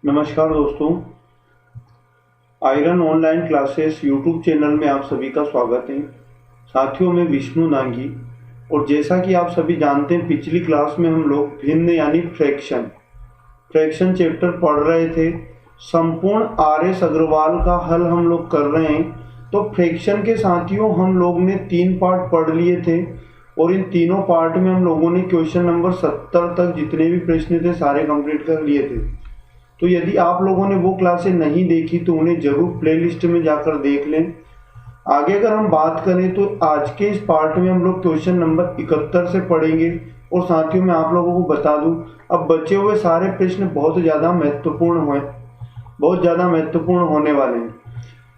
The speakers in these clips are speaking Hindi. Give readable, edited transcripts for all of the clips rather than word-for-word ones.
नमस्कार दोस्तों, iron online classes YouTube channel में आप सभी का स्वागत है। साथियों, मैं विष्णु नांगी और जैसा कि आप सभी जानते हैं, पिछली क्लास में हम लोग भिन्न यानी फ्रैक्शन चैप्टर पढ़ रहे थे। संपूर्ण आर.एस. अग्रवाल का हल हम लोग कर रहे हैं। तो फ्रैक्शन के साथियों हम लोग ने 3 पार्ट पढ़ लिए थे और इन तीनों पार्ट में हम लोगों ने क्वेश्चन नंबर 70 तक जितने भी प्रश्न थे सारे कंप्लीट कर लिए थे। तो यदि आप लोगों ने वो क्लासें नहीं देखी तो उन्हें जरूर प्लेलिस्ट में जाकर देख लें। आगे अगर हम बात करें तो आज के इस पार्ट में हम लोग क्वेश्चन नंबर 71 से पढ़ेंगे। और साथियों मैं आप लोगों को बता दूं, अब बचे हुए सारे प्रश्न बहुत ज़्यादा महत्वपूर्ण होने वाले हैं।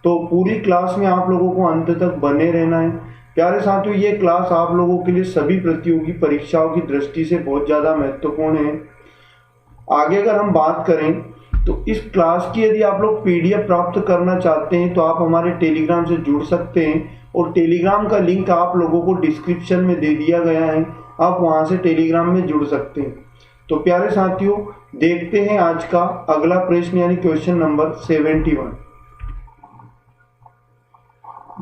तो पूरी क्लास में आप लोगों को अंत तक बने रहना है। प्यारे साथियों, ये क्लास आप लोगों के लिए सभी प्रतियोगी परीक्षाओं की दृष्टि से बहुत ज़्यादा महत्वपूर्ण है। आगे अगर हम बात करें तो इस क्लास की यदि आप लोग पीडीएफ प्राप्त करना चाहते हैं तो आप हमारे टेलीग्राम से जुड़ सकते हैं और टेलीग्राम का लिंक आप लोगों को डिस्क्रिप्शन में दे दिया गया है। आप वहां से टेलीग्राम में जुड़ सकते हैं। तो प्यारे साथियों, देखते हैं आज का अगला प्रश्न यानी क्वेश्चन नंबर 71।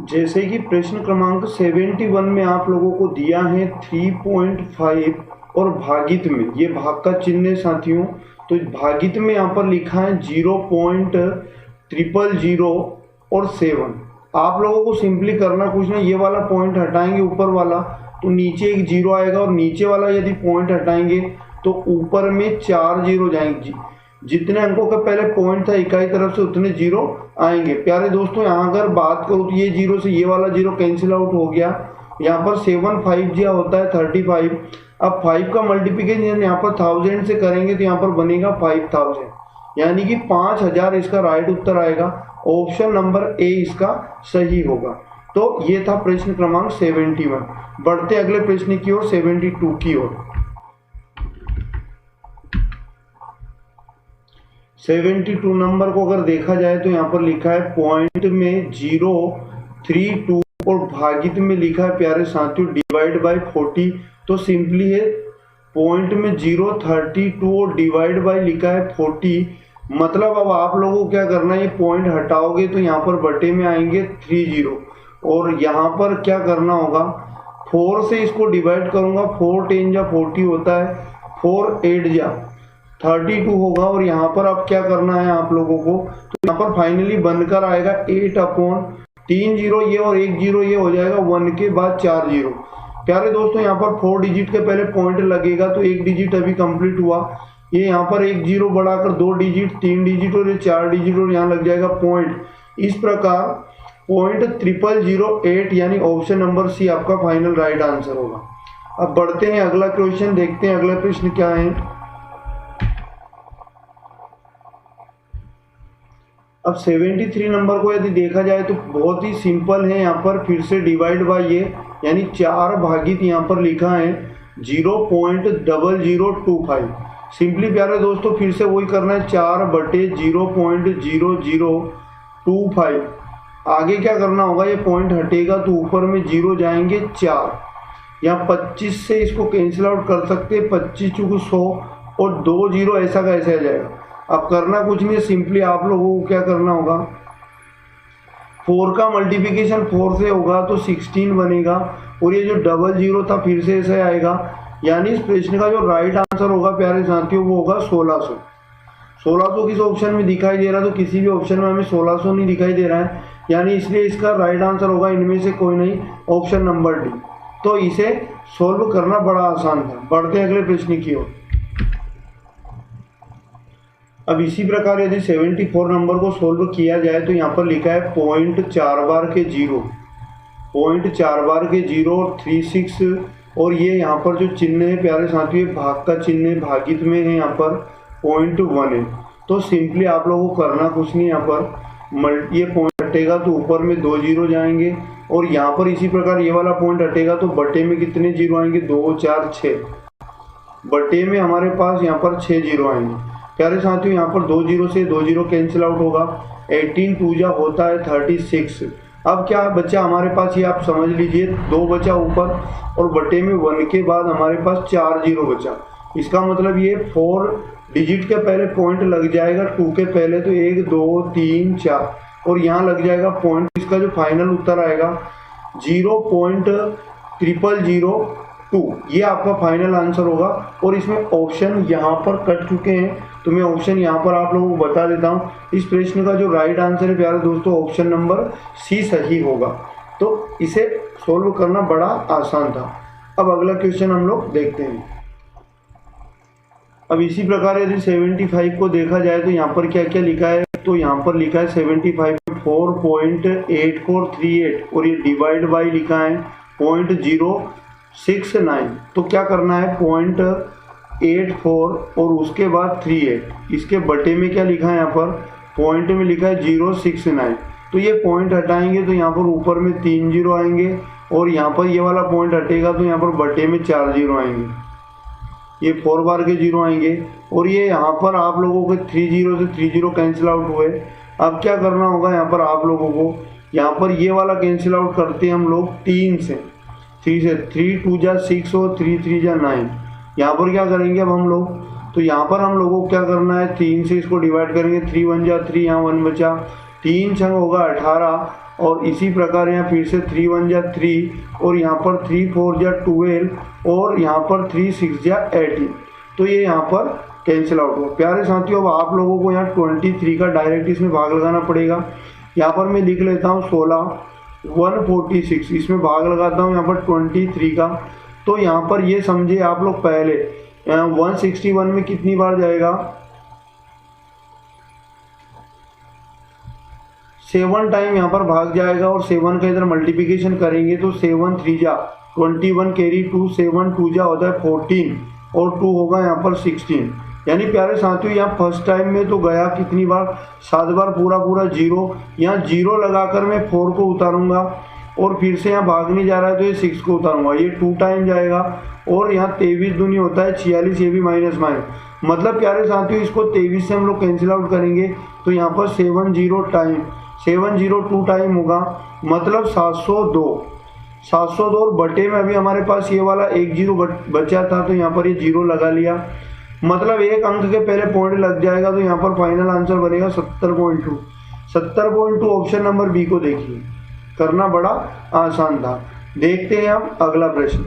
जैसे कि प्रश्न क्रमांक 71 में आप लोगों को दिया है 3.5 और भागित में, ये भाग का चिन्ह है साथियों। तो भागित में यहाँ पर लिखा है 0.000 और 7। आप लोगों को सिंपली करना कुछ नहीं, ये वाला पॉइंट हटाएंगे ऊपर वाला तो नीचे एक 0 आएगा और नीचे वाला यदि पॉइंट हटाएंगे तो ऊपर में 4 0 जाएंगे। जितने अंकों का पहले पॉइंट था इकाई तरफ से उतने 0 आएंगे। प्यारे दोस्तों, यहाँ अगर बात करूँ तो ये 0 से ये वाला 0 कैंसिल आउट हो गया। यहाँ पर 7 5 जिया होता है 35। अब 5 का मल्टीप्लिकेशन यहाँ पर 1000 से करेंगे तो यहाँ पर बनेगा 5000, यानी कि 5000 इसका राइट उत्तर आएगा। ऑप्शन नंबर ए इसका सही होगा। तो ये था प्रश्न क्रमांक 71। बढ़ते अगले प्रश्न की ओर 72 की ओर। 72 नंबर को अगर देखा जाए तो यहाँ पर लिखा है पॉइंट में 032 और भागित में लिखा है प्यारे साथियों डिवाइड बाय 40। तो सिंपली है पॉइंट में 032 और डिवाइड बाय लिखा है 40। मतलब अब आप लोगों को क्या करना है, ये पॉइंट हटाओगे तो यहाँ पर बटे में आएंगे 30 और यहाँ पर क्या करना होगा, 4 से इसको डिवाइड करूँगा। 4 10 जा 40 होता है, 4 8 जा 32 होगा। और यहाँ पर अब क्या करना है आप लोगों को, तो यहाँ पर फाइनली बनकर आएगा 8/3 0 ये और 1 0 ये हो जाएगा 1 के बाद 4 0। प्यारे दोस्तों, यहाँ पर 4 डिजिट के पहले पॉइंट लगेगा तो 1 डिजिट अभी कंप्लीट हुआ। ये यहाँ पर 1 0 बढ़ाकर 2 डिजिट 3 डिजिट और ये 4 डिजिट और यहाँ लग जाएगा पॉइंट। इस प्रकार पॉइंट 0008 यानी ऑप्शन नंबर सी आपका फाइनल राइट आंसर होगा। अब बढ़ते हैं अगला क्वेश्चन, देखते हैं अगला प्रश्न क्या है। अब 73 नंबर को यदि देखा जाए तो बहुत ही सिंपल है। यहाँ पर फिर से डिवाइड बाय ये यानी 4 भागित यहाँ पर लिखा है 0.0025। सिंपली प्यारे दोस्तों फिर से वही करना है, 4/0.0025। आगे क्या करना होगा, ये पॉइंट हटेगा तो ऊपर में 0 जाएंगे 4। यहाँ 25 से इसको कैंसिल आउट कर सकते हैं, 25 चूँकि 100 और 2 0 ऐसा का ऐसा आ जाएगा। अब करना कुछ नहीं है, सिंपली आप लोगों को क्या करना होगा, 4 का मल्टीप्लिकेशन 4 से होगा तो 16 बनेगा और ये जो 00 था फिर से ऐसे आएगा। यानी इस प्रश्न का जो राइट आंसर होगा प्यारे साथियों वो होगा 1600। 1600 किस ऑप्शन में दिखाई दे रहा है, तो किसी भी ऑप्शन में हमें 1600 नहीं दिखाई दे रहा है, यानी इसलिए इसका राइट आंसर होगा इनमें से कोई नहीं, ऑप्शन नंबर डी। तो इसे सोल्व करना बड़ा आसान था। बढ़ते अगले प्रश्न की ओर। अब इसी प्रकार यदि 74 नंबर को सोल्व किया जाए तो यहाँ पर लिखा है पॉइंट 4 बार के 0 और 36 और ये यहाँ पर जो चिन्ह है प्यारे साथियों भाग का चिन्ह है, भागित में है यहाँ पर 0.1 है। तो सिंपली आप लोगों को करना कुछ नहीं, यहाँ पर ये पॉइंट हटेगा तो ऊपर में 2 0 जाएंगे और यहाँ पर इसी प्रकार ये वाला पॉइंट हटेगा तो बटे में कितने 0 आएंगे, 2 4 6। बटे में हमारे पास यहाँ पर 6 0 आएंगे। प्यारे साथियों यहाँ पर 2 0 से 2 0 कैंसिल आउट होगा, 18 2 जा होता है 36। अब क्या बचा हमारे पास, ये आप समझ लीजिए 2 बचा ऊपर और बटे में 1 के बाद हमारे पास 4 0 बचा। इसका मतलब ये 4 डिजिट के पहले पॉइंट लग जाएगा 2 के पहले, तो 1 2 3 4 और यहाँ लग जाएगा पॉइंट। इसका जो फाइनल उत्तर आएगा 0.0002, ये आपका फाइनल आंसर होगा। और इसमें ऑप्शन यहाँ पर कट चुके हैं, तो मैं ऑप्शन यहाँ पर आप लोगों को बता देता हूँ। इस प्रश्न का जो राइट आंसर है प्यारे दोस्तों, ऑप्शन नंबर सी सही होगा। तो इसे सोल्व करना बड़ा आसान था। अब अगला क्वेश्चन हम लोग देखते हैं। अब इसी प्रकार यदि 75 को देखा जाए तो यहाँ पर क्या क्या लिखा है, तो यहाँ पर लिखा है 75 4.8438 और ये डिवाइड बाई लिखा है 0.069। तो क्या करना है 0.84 और उसके बाद 38, इसके बटे में क्या लिखा है, यहाँ पर पॉइंट में लिखा है 069। तो ये पॉइंट हटाएंगे तो यहाँ पर ऊपर में 3 जीरो आएंगे और यहाँ पर ये वाला पॉइंट हटेगा तो यहाँ पर बटे में 4 जीरो आएंगे, ये 4 बार के जीरो आएंगे। और ये यहाँ पर आप लोगों के 3 जीरो से 3 जीरो कैंसिल आउट हुए। अब क्या करना होगा यहाँ पर आप लोगों को, यहाँ पर ये वाला कैंसिल आउट करते हैं हम लोग 3 से, 3 से 3 2 जा 6 और 3 3 जा 9। यहाँ पर क्या करेंगे अब हम लोग, तो यहाँ पर हम लोगों को क्या करना है 3 से इसको डिवाइड करेंगे, 3 1 जा 3, यहाँ 1 बचा, 3 छंग होगा 18 और इसी प्रकार यहाँ फिर से 3 1 जा 3 और यहाँ पर 3 4 जा 12 और यहाँ पर 3 6 जा 18। तो ये यहाँ पर कैंसिल आउट हुआ। प्यारे साथियों, अब आप लोगों को यहाँ 23 का डायरेक्ट इसमें भाग लगाना पड़ेगा। यहाँ पर मैं लिख लेता हूँ 16 146, इसमें भाग लगाता हूँ यहाँ पर 23 का। तो यहाँ पर ये समझे आप लोग पहले 161 में कितनी बार जाएगा, 7 टाइम यहाँ पर भाग जाएगा और 7 का इधर मल्टीप्लिकेशन करेंगे तो 7 3 जा 21 कैरी 2, 7 2 जा होता है 14 और 2 होगा यहाँ पर 16। यानी प्यारे साथियों यहाँ फर्स्ट टाइम में तो गया कितनी बार, 7 बार पूरा जीरो। यहाँ जीरो लगाकर मैं 4 को उतारूंगा और फिर से यहाँ भागने जा रहा है तो ये 6 को उतारूंगा, ये 2 टाइम जाएगा और यहाँ 23 दूनी होता है 46, ये भी माइनस माइनस। मतलब प्यारे साथियों इसको 23 से हम लोग कैंसिल आउट करेंगे तो यहाँ पर 702 टाइम होगा, मतलब 702 और बटे में अभी हमारे पास ये वाला 1 जीरो बचा था तो यहाँ पर ये जीरो लगा लिया, मतलब एक अंक के पहले पॉइंट लग जाएगा तो यहाँ पर फाइनल आंसर बनेगा 70.2 ऑप्शन नंबर बी को देखिए, करना बड़ा आसान था। देखते हैं हम अगला प्रश्न।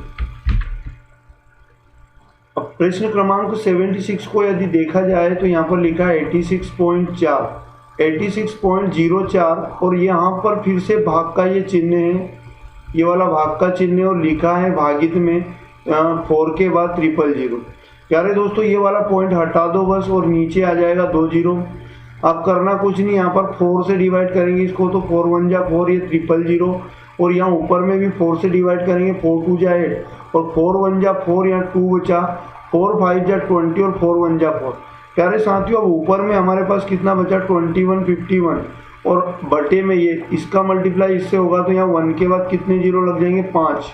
अब प्रश्न क्रमांक 76 को यदि देखा जाए तो यहाँ पर लिखा है 86.04 और यहाँ पर फिर से भाग का ये चिन्ह है, ये वाला भाग का चिन्ह और लिखा है भागित में 4 के बाद 000। प्यारे दोस्तों ये वाला पॉइंट हटा दो बस और नीचे आ जाएगा 2 जीरो। अब करना कुछ नहीं, यहाँ पर 4 से डिवाइड करेंगे इसको तो 4 1 जा 4, ये 000 और यहाँ ऊपर में भी 4 से डिवाइड करेंगे, 4 2 जा 8 और 4 1 जा 4, यहाँ 2 बचा, 4 5 जा 20 और 4 1 जा 4। प्यारे साथियों अब ऊपर में हमारे पास कितना बचा 21 51 और बटे में ये इसका मल्टीप्लाई इससे होगा तो यहाँ 1 के बाद कितने जीरो लग जाएंगे 5,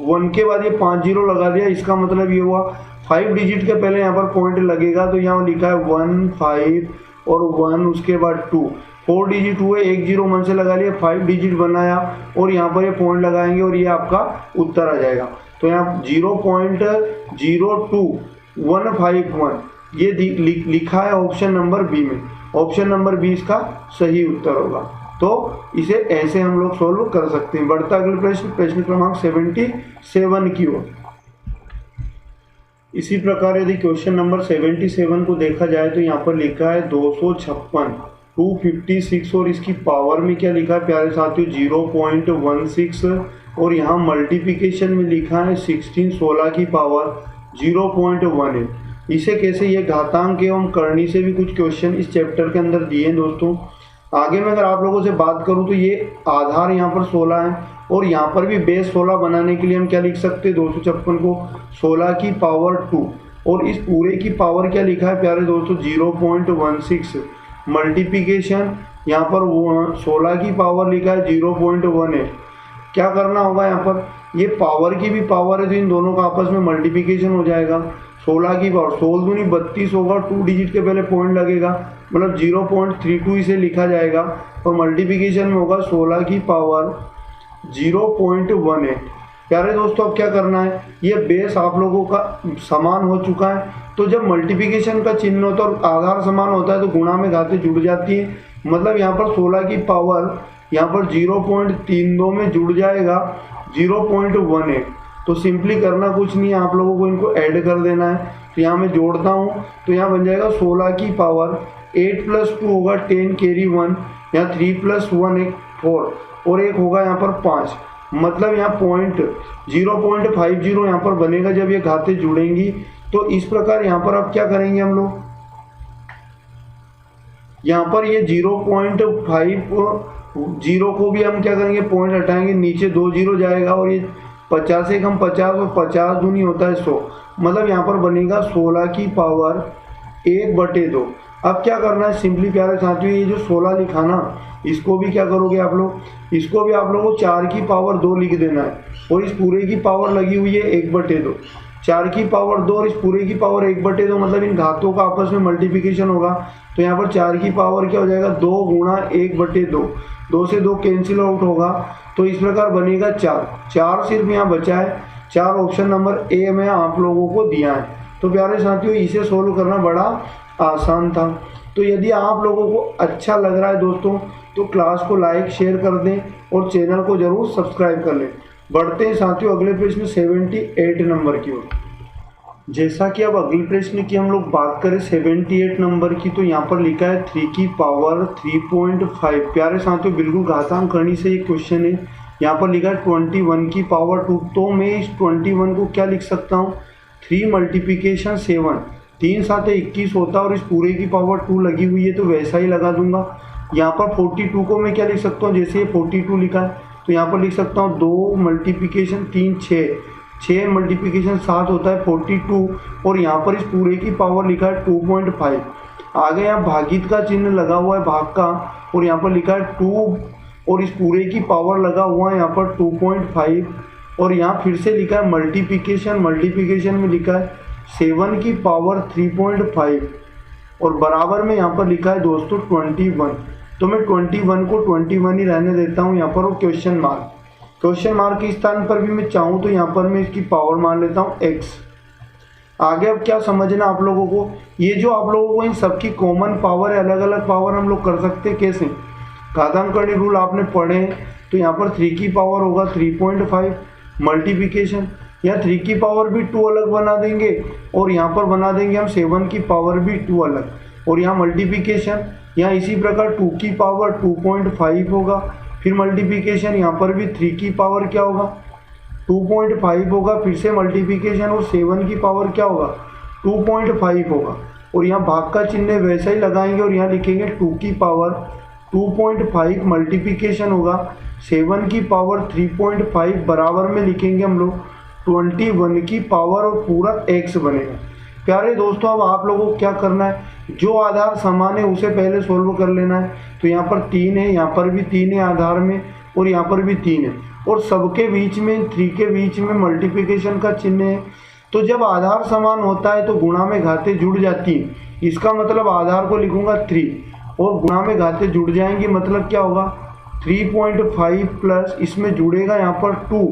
1 के बाद ये 5 जीरो लगा दिया। इसका मतलब ये हुआ 5 डिजिट के पहले यहाँ पर पॉइंट लगेगा तो यहाँ लिखा है 1 5 और 1 उसके बाद 2, 4 डिजिट हुए, 1 जीरो मन से लगा लिया, 5 डिजिट बनाया और यहाँ पर ये पॉइंट लगाएंगे और ये आपका उत्तर आ जाएगा। तो यहाँ 0.02151 ये लिखा है ऑप्शन नंबर बी में, ऑप्शन नंबर बी इसका सही उत्तर होगा। तो इसे ऐसे हम लोग सोल्व कर सकते हैं। बढ़ता अगले प्रश्न, प्रश्न क्रमांक 77 की ओर। इसी प्रकार यदि क्वेश्चन नंबर 77 को देखा जाए तो यहाँ पर लिखा है 256 256 और इसकी पावर में क्या लिखा है प्यारे साथियों 0.16 और यहाँ मल्टीप्लिकेशन में लिखा है 16 की पावर 0.18। इसे कैसे, ये घातांक एवं करनी से भी कुछ क्वेश्चन इस चैप्टर के अंदर दिए हैं दोस्तों। आगे में अगर आप लोगों से बात करूं तो ये आधार यहाँ पर 16 है और यहाँ पर भी बेस 16 बनाने के लिए हम क्या लिख सकते हैं 256 को 16 की पावर 2 और इस पूरे की पावर क्या लिखा है प्यारे दोस्तों 0.16 मल्टीप्लिकेशन यहाँ पर 16 की पावर लिखा है 0.18। क्या करना होगा यहाँ पर, ये पावर की भी पावर है तो इन दोनों का आपस में मल्टीप्लिकेशन हो जाएगा। 16 की पावर 16 दूनी 32 होगा, 2 डिजिट के पहले पॉइंट लगेगा मतलब 0.32 इसे लिखा जाएगा और मल्टीप्लिकेशन में होगा 16 की पावर 0.18। प्यारे दोस्तों अब क्या करना है, ये बेस आप लोगों का समान हो चुका है तो जब मल्टीप्लिकेशन का चिन्ह होता है और आधार समान होता है तो गुणा में घातें जुड़ जाती है। मतलब यहाँ पर 16 की पावर यहाँ पर 0.32 में जुड़ जाएगा 0.18। तो सिंपली करना कुछ नहीं है, आप लोगों को इनको ऐड कर देना है। तो यहाँ मैं जोड़ता हूँ तो यहाँ बन जाएगा 16 की पावर 8 + 2 होगा 10 कैरी 1, यहाँ 3 + 1 एक 4 और एक होगा यहाँ पर 5। मतलब यहाँ 0.50 यहाँ पर बनेगा जब ये घातें जुड़ेंगी। तो इस प्रकार यहाँ पर अब क्या करेंगे हम लोग, यहाँ पर ये 0.50 को भी हम क्या करेंगे, पॉइंट हटाएंगे, नीचे 2 0 जाएगा और ये 50 से कम 50 और 50 दूनी होता है 100। मतलब यहाँ पर बनेगा 16 की पावर 1/2। अब क्या करना है सिंपली प्यारे साथियों, ये जो 16 लिखा ना इसको भी क्या करोगे आप लोग, इसको भी आप लोगों को 4 की पावर 2 लिख देना है और इस पूरे की पावर लगी हुई है 1/2। 4 की पावर 2 और इस पूरे की पावर 1/2, मतलब इन घातों का आपस में मल्टीप्लिकेशन होगा। तो यहाँ पर 4 की पावर क्या हो जाएगा 2 × 1/2, 2 से 2 कैंसिल आउट होगा। तो इस प्रकार बनेगा 4 सिर्फ यहाँ बचा है। 4 ऑप्शन नंबर ए में आप लोगों को दिया है। तो प्यारे साथियों इसे सोल्व करना बड़ा आसान था। तो यदि आप लोगों को अच्छा लग रहा है दोस्तों तो क्लास को लाइक शेयर कर दें और चैनल को जरूर सब्सक्राइब कर लें। बढ़ते हैं साथियों अगले प्रश्न 78 नंबर की ओर। जैसा कि अब अगले प्रश्न की हम लोग बात करें 78 नंबर की, तो यहाँ पर लिखा है 3 की पावर 3.5। प्यारे साथियों बिल्कुल घातांक करनी से ये क्वेश्चन है। यहाँ पर लिखा है 21 की पावर 2। तो मैं इस 21 को क्या लिख सकता हूँ, 3 × 7, 3 × 7 21 होता है और इस पूरे की पावर 2 लगी हुई है तो वैसा ही लगा दूंगा। यहाँ पर 42 को मैं क्या लिख सकता हूँ, जैसे ये 42 लिखा है तो यहाँ पर लिख सकता हूँ 2 × 3 6, 6 × 7 होता है 42 और यहाँ पर इस पूरे की पावर लिखा है 2.5। आगे यहाँ भागित का चिन्ह लगा हुआ है भाग का और यहाँ पर लिखा है 2 और इस पूरे की पावर लगा हुआ है यहाँ पर 2.5 और यहाँ फिर से लिखा है मल्टीप्लिकेशन में लिखा है 7 की पावर 3.5 और बराबर में यहाँ पर लिखा है दोस्तों 21। तो मैं 21 को 21 ही रहने देता हूँ यहाँ पर। और क्वेश्चन मार्क के स्थान पर भी मैं चाहूँ तो यहाँ पर मैं इसकी पावर मान लेता हूँ x। आगे अब क्या समझना आप लोगों को, ये जो आप लोगों को इन सबकी कॉमन पावर है, अलग अलग पावर हम लोग कर सकते हैं कैसे, घातांकरण रूल आपने पढ़े। तो यहाँ पर 3 की पावर होगा 3.5 मल्टीप्लिकेशन, यहाँ 3 की पावर भी 2 अलग बना देंगे और यहाँ पर बना देंगे हम 7 की पावर भी 2 अलग और यहाँ मल्टीप्लिकेशन, यहाँ इसी प्रकार 2 की पावर 2.5 होगा, फिर मल्टीप्लिकेशन यहाँ पर भी 3 की पावर क्या होगा 2.5 होगा, फिर से मल्टीप्लिकेशन और 7 की पावर क्या होगा 2.5 होगा और यहाँ भाग का चिन्ह वैसा ही लगाएंगे और यहाँ लिखेंगे 2 की पावर 2.5 मल्टीप्लिकेशन होगा 7 की पावर 3.5 बराबर में लिखेंगे हम लोग 21 की पावर और पूरा x बनेगा। प्यारे दोस्तों अब आप लोगों को क्या करना है, जो आधार समान है उसे पहले सोल्व कर लेना है। तो यहाँ पर 3 है, यहाँ पर भी 3 है आधार में और यहाँ पर भी 3 है और सबके बीच में 3 के बीच में मल्टीप्लिकेशन का चिन्ह है। तो जब आधार समान होता है तो गुणा में घातें जुड़ जाती हैं, इसका मतलब आधार को लिखूंगा 3 और गुणा में घातें जुड़ जाएंगी, मतलब क्या होगा 3.5 प्लस इसमें जुड़ेगा यहाँ पर 2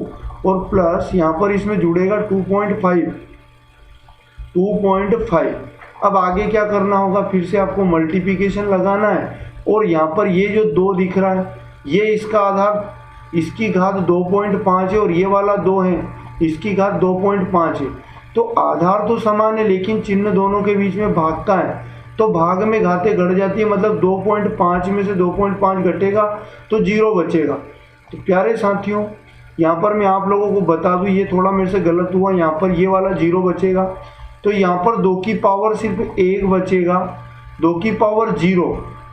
और प्लस यहाँ पर इसमें जुड़ेगा 2.5। अब आगे क्या करना होगा, फिर से आपको मल्टीप्लिकेशन लगाना है और यहाँ पर ये जो 2 दिख रहा है ये इसका आधार, इसकी घात 2.5 है और ये वाला 2 है इसकी घात 2.5 है। तो आधार तो समान है लेकिन चिन्ह दोनों के बीच में भाग का है तो भाग में घातें घट जाती है, मतलब 2.5 में से 2.5 घटेगा तो 0 बचेगा। तो प्यारे साथियों यहाँ पर मैं आप लोगों को बता दूँ, ये थोड़ा मेरे से गलत हुआ, यहाँ पर ये वाला 0 बचेगा तो यहाँ पर 2 की पावर सिर्फ 1 बचेगा, 2 की पावर 0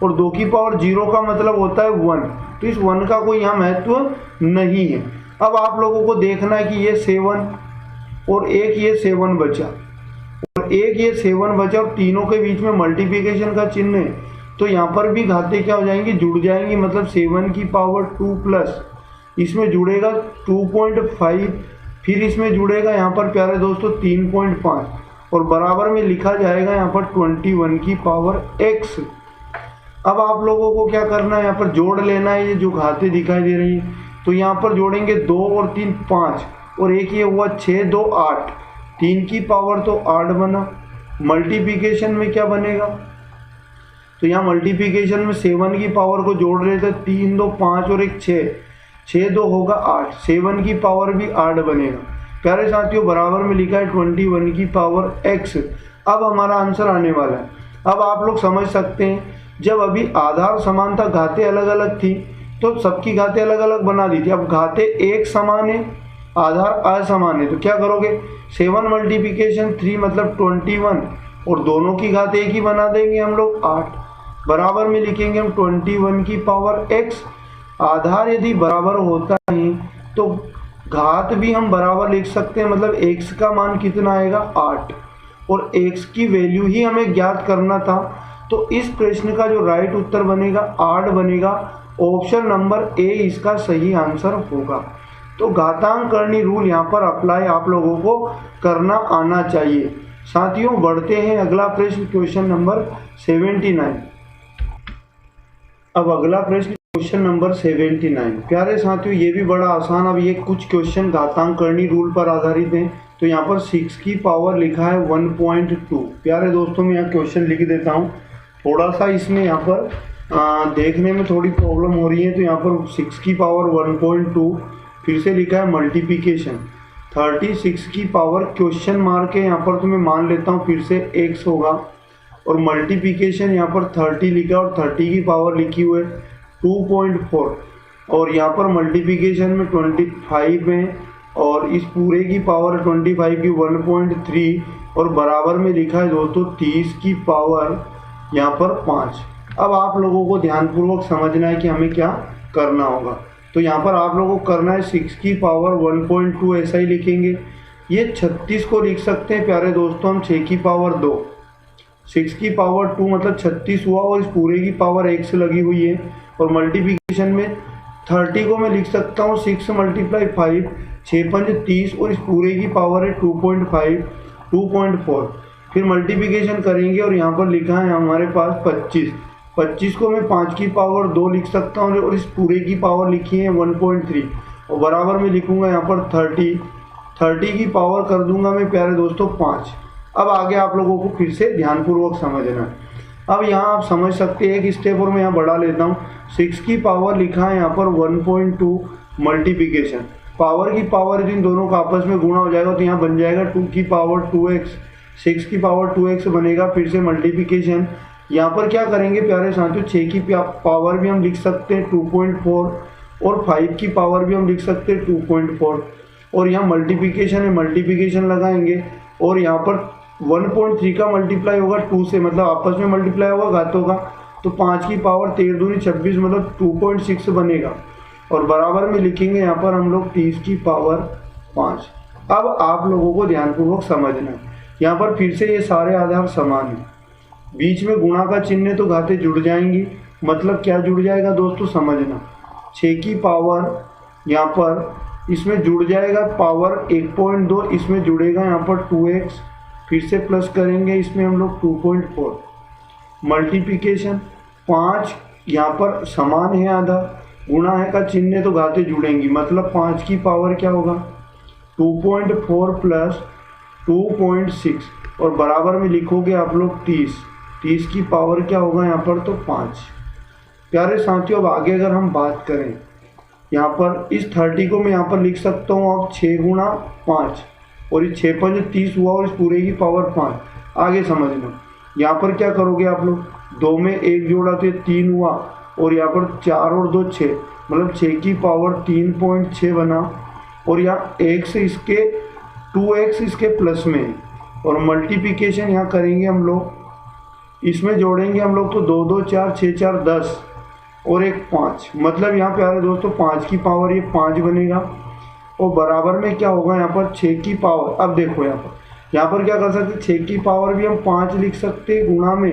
और 2 की पावर 0 का मतलब होता है 1, तो इस 1 का कोई यहाँ महत्व नहीं है। अब आप लोगों को देखना है कि ये 7 और एक ये 7 बचा और एक ये 7 बचा और तीनों के बीच में मल्टीप्लिकेशन का चिन्ह है तो यहाँ पर भी घातें क्या हो जाएंगी, जुड़ जाएंगी, मतलब 7 की पावर 2 प्लस इसमें जुड़ेगा 2.5, फिर इसमें जुड़ेगा यहाँ पर प्यारे दोस्तों 3.5 और बराबर में लिखा जाएगा यहाँ पर 21 की पावर x। अब आप लोगों को क्या करना है, यहाँ पर जोड़ लेना है ये जो घातें दिखाई दे रही है। तो यहाँ पर जोड़ेंगे 2 और 3 5 और एक ये हुआ 6 2 8, 3 की पावर तो 8 बना मल्टीप्लिकेशन में क्या बनेगा, तो यहाँ मल्टीप्लिकेशन में 7 की पावर को जोड़ रहे थे, 3 2 5 और 1 6, 6 2 होगा 8, 7 की पावर भी 8 बनेगा। प्यारे साथियों बराबर में लिखा है 21 की पावर x। अब हमारा आंसर आने वाला है। अब आप लोग समझ सकते हैं, जब अभी आधार समान था, घातें अलग अलग थी, तो सबकी घातें अलग अलग बना दी थी। अब घातें एक समान है, आधार असमान है, तो क्या करोगे, 7 मल्टीप्लिकेशन 3 मतलब 21, और दोनों की घात एक ही बना देंगे हम लोग 8। बराबर में लिखेंगे हम 21 की पावर x। आधार यदि बराबर होता है तो घात भी हम बराबर लिख सकते हैं, मतलब x का मान कितना आएगा 8, और x की वैल्यू ही हमें ज्ञात करना था। तो इस प्रश्न का जो राइट उत्तर बनेगा 8 बनेगा। ऑप्शन नंबर ए इसका सही आंसर होगा। तो घातांकरणी रूल यहाँ पर अप्लाई आप लोगों को करना आना चाहिए। साथियों बढ़ते हैं अगला प्रश्न, क्वेश्चन नंबर 79। अब अगला प्रश्न क्वेश्चन नंबर 79। प्यारे साथियों ये भी बड़ा आसान। अब ये कुछ क्वेश्चन घातांकरणी रूल पर आधारित हैं। तो यहाँ पर 6 की पावर लिखा है 1.2। प्यारे दोस्तों मैं यहाँ क्वेश्चन लिख देता हूँ। थोड़ा सा इसमें यहाँ पर देखने में थोड़ी प्रॉब्लम हो रही है। तो यहाँ पर 6 की पावर 1.2 फिर से लिखा है मल्टीप्लिकेशन 36 की पावर क्वेश्चन मार्क है यहाँ पर, तो मैं मान लेता हूँ फिर से x होगा, और मल्टीप्लिकेशन यहाँ पर 30 लिखा और 30 की पावर लिखी हुई है 2.4, और यहाँ पर मल्टीप्लिकेशन में 25 है और इस पूरे की पावर 25 की 1.3, और बराबर में लिखा है दोस्तों 30 की पावर यहाँ पर 5। अब आप लोगों को ध्यानपूर्वक समझना है कि हमें क्या करना होगा। तो यहाँ पर आप लोगों को करना है 6 की पावर 1.2 ऐसा ही लिखेंगे। ये 36 को लिख सकते हैं प्यारे दोस्तों हम 6 की पावर 2, 6 की पावर 2 मतलब 36 हुआ, और इस पूरे की पावर x लगी हुई है। और मल्टीप्लिकेशन में 30 को मैं लिख सकता हूँ 6 मल्टीप्लाई 5, 6 5 30, और इस पूरे की पावर है 2.5, 2.4। फिर मल्टीप्लिकेशन करेंगे और यहाँ पर लिखा है हमारे पास 25 को मैं 5 की पावर 2 लिख सकता हूँ, और इस पूरे की पावर लिखी है 1.3, और बराबर में लिखूंगा यहाँ पर 30 की पावर कर दूंगा मैं प्यारे दोस्तों 5। अब आगे आप लोगों को फिर से ध्यानपूर्वक समझना है। अब यहाँ आप समझ सकते हैं कि स्टेप और मैं यहाँ बढ़ा लेता हूँ। 6 की पावर लिखा है यहाँ पर 1.2 मल्टीप्लिकेशन, पावर की पावर इन दोनों का आपस में गुणा हो जाएगा, तो यहाँ बन जाएगा 2 की पावर 2x, 6 की पावर 2x बनेगा। फिर से मल्टीप्लिकेशन यहाँ पर क्या करेंगे प्यारे साथियों, 6 की पावर भी हम लिख सकते हैं 2.4, और 5 की पावर भी हम लिख सकते हैं 2.4, और यहाँ मल्टीप्लिकेशन है, मल्टीप्लिकेशन लगाएंगे और यहाँ पर 1.3 का मल्टीप्लाई होगा 2 से, मतलब आपस में मल्टीप्लाई होगा घातों का, तो 5 की पावर 13 दूनी 26 मतलब 2.6 बनेगा, और बराबर में लिखेंगे यहाँ पर हम लोग 30 की पावर 5। अब आप लोगों को ध्यानपूर्वक समझना है, यहाँ पर फिर से ये सारे आधार समान हैं, बीच में गुणा का चिन्ह तो घातें जुड़ जाएंगी। मतलब क्या जुड़ जाएगा दोस्तों समझना, 6 की पावर यहाँ पर इसमें जुड़ जाएगा पावर 1.2, इसमें जुड़ेगा यहाँ पर 2x, फिर से प्लस करेंगे इसमें हम लोग 2.4, मल्टीप्लिकेशन 5 यहाँ पर समान है आधार, गुणा है का चिन्ह तो घातें जुड़ेंगी, मतलब 5 की पावर क्या होगा 2.4 प्लस 2.6, और बराबर में लिखोगे आप लोग 30 की पावर क्या होगा यहाँ पर तो 5। प्यारे साथियों अब आगे अगर हम बात करें, यहाँ पर इस 30 को मैं यहाँ पर लिख सकता हूँ अब 6 गुणा 5, और ये 6 5 30 हुआ, और इस पूरे की पावर 5। आगे समझना, यहाँ पर क्या करोगे आप लोग, 2 में 1 जोड़ा तो ये 3 हुआ, और यहाँ पर 4 और 2 6, मतलब 6 की पावर 3.6 बना, और यहाँ x इसके 2x इसके प्लस में है, और मल्टीप्लिकेशन यहाँ करेंगे हम लोग, इसमें जोड़ेंगे हम लोग तो 2 2 4 6 4 10, और एक 5, मतलब यहाँ प्यारे दोस्तों 5 की पावर ये 5 बनेगा, और बराबर में क्या होगा यहाँ पर 6 की पावर। अब देखो यहाँ पर क्या कर सकते हैं, 6 की पावर भी हम 5 लिख सकते हैं, गुणा में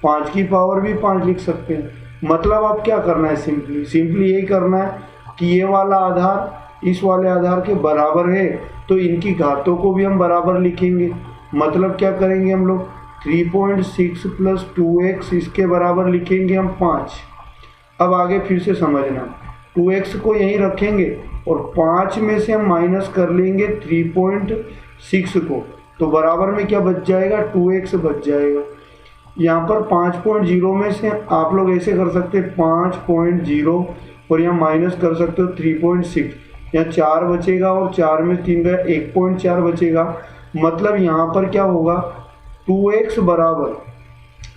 5 की पावर भी 5 लिख सकते हैं। मतलब अब क्या करना है, सिंपली यही करना है कि ये वाला आधार इस वाले आधार के बराबर है, तो इनकी घातों को भी हम बराबर लिखेंगे। मतलब क्या करेंगे हम लोग 3.6 प्लस 2x इसके बराबर लिखेंगे हम 5। अब आगे फिर से समझना, 2x को यहीं रखेंगे और 5 में से हम माइनस कर लेंगे 3.6 को, तो बराबर में क्या बच जाएगा, 2x बच जाएगा। यहाँ पर 5.0 में से आप लोग ऐसे कर सकते हैं 5.0 और यहाँ माइनस कर सकते हो 3.6, यहाँ 4 बचेगा और 4 में 3 गया 1.4 बचेगा। मतलब यहाँ पर क्या होगा, 2x बराबर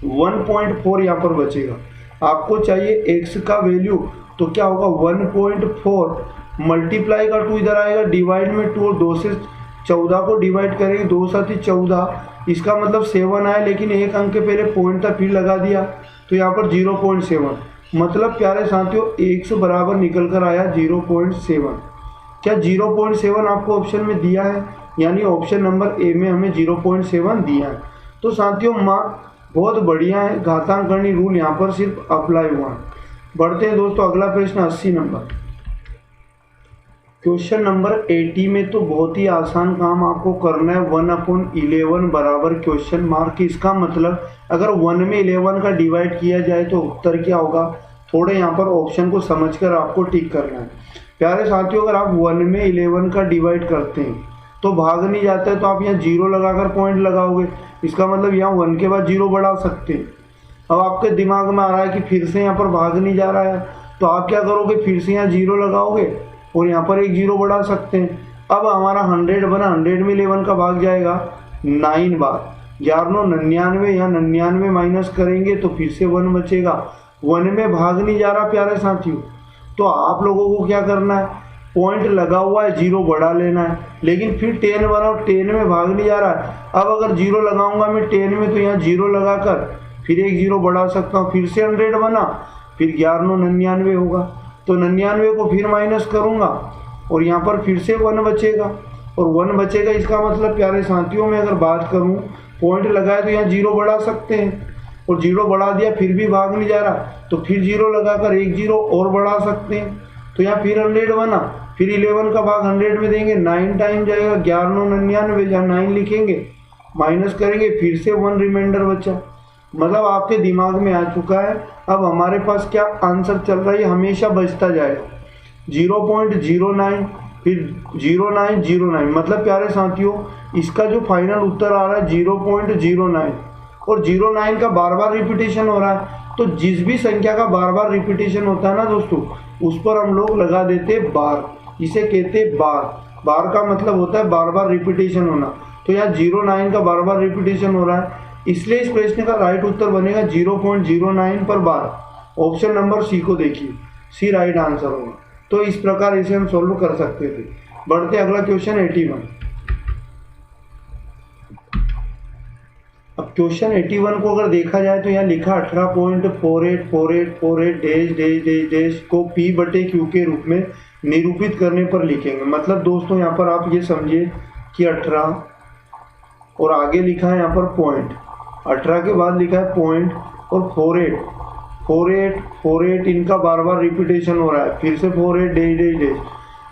1.4 यहाँ पर बचेगा। आपको चाहिए x का वैल्यू, तो क्या होगा 1.4 मल्टीप्लाई का 2 इधर आएगा, डिवाइड में 2 और 2 से 14 को डिवाइड करेंगे, 2 साथी 14, इसका मतलब 7 आया, लेकिन एक अंक के पहले पॉइंट था फिर लगा दिया तो यहाँ पर 0.7। मतलब प्यारे साथियों x बराबर निकल कर आया 0.7। क्या 0.7 आपको ऑप्शन में दिया है, यानी ऑप्शन नंबर ए में हमें 0.7 दिया है। तो साथियों बहुत बढ़िया है, घातांकनी रूल यहाँ पर सिर्फ अप्लाई हुआ है। बढ़ते हैं दोस्तों, अगला प्रश्न 80 नंबर। क्वेश्चन नंबर 80 में तो बहुत ही आसान काम आपको करना है, 1/11 बराबर क्वेश्चन मार्क। इसका मतलब अगर 1 में 11 का डिवाइड किया जाए तो उत्तर क्या होगा, थोड़े यहाँ पर ऑप्शन को समझकर आपको टिक करना है। प्यारे साथियों, अगर आप 1 में 11 का डिवाइड करते हैं तो भाग नहीं जाता है, तो आप यहाँ 0 लगाकर पॉइंट लगाओगे, इसका मतलब यहाँ 1 के बाद 0 बढ़ा सकते हैं। अब आपके दिमाग में आ रहा है कि फिर से यहाँ पर भाग नहीं जा रहा है, तो आप क्या करोगे, फिर से यहाँ 0 लगाओगे और यहाँ पर एक 0 बढ़ा सकते हैं। अब हमारा 100 बना, 100 में 11 का भाग जाएगा 9 बार, 11 99, यहाँ 99 माइनस करेंगे तो फिर से 1 बचेगा। 1 में भाग नहीं जा रहा प्यारे साथियों, तो आप लोगों को क्या करना है, पॉइंट लगा हुआ है 0 बढ़ा लेना है, लेकिन फिर 10 बनाओ, 10 में भाग नहीं जा रहा है। अब अगर 0 लगाऊंगा मैं 10 में तो यहाँ 0 लगाकर फिर एक 0 बढ़ा सकता हूँ, फिर से 100 बना, फिर 11 99 होगा, तो 99 को फिर माइनस करूँगा और यहाँ पर फिर से 1 बचेगा और 1 बचेगा। इसका मतलब प्यारे साथियों में अगर बात करूँ, पॉइंट लगाए तो यहाँ 0 बढ़ा सकते हैं और 0 बढ़ा दिया फिर भी भाग नहीं जा रहा, तो फिर 0 लगाकर एक 0 और बढ़ा सकते हैं, तो यहाँ फिर 100 बना, फिर 11 का भाग 100 में देंगे, 9 टाइम जाएगा, 11 99, जहाँ 9 लिखेंगे माइनस करेंगे, फिर से 1 रिमाइंडर बचा। मतलब आपके दिमाग में आ चुका है। अब हमारे पास क्या आंसर चल रहा है, हमेशा बचता जाएगा 0.09, फिर 0909। मतलब प्यारे साथियों, इसका जो फाइनल उत्तर आ रहा है 0.09 और 09 का बार बार रिपीटेशन हो रहा है। तो जिस भी संख्या का बार बार रिपीटेशन होता है ना दोस्तों, उस पर हम लोग लगा देते बार, इसे कहते बार। बार का मतलब होता है बार बार रिपीटेशन होना। तो यहाँ 09 का बार बार रिपीटेशन हो रहा है, इसलिए इस प्रश्न का राइट उत्तर बनेगा 0.09 पर बार। ऑप्शन नंबर सी को देखिए, सी राइट आंसर होगा। तो इस प्रकार इसे हम सोल्व कर सकते थे। बढ़ते अगला क्वेश्चन 81। अब क्वेश्चन 81 को अगर देखा जाए तो यहाँ लिखा 18.484848 डैश डैश डैश डैश को P/Q के रूप में निरूपित करने पर लिखेंगे। मतलब दोस्तों यहाँ पर आप ये समझिए कि 18 और आगे लिखा है यहाँ पर पॉइंट, 18 के बाद लिखा है पॉइंट और 48 इनका बार बार रिपीटेशन हो रहा है, फिर से 48 डैश डैश डैश।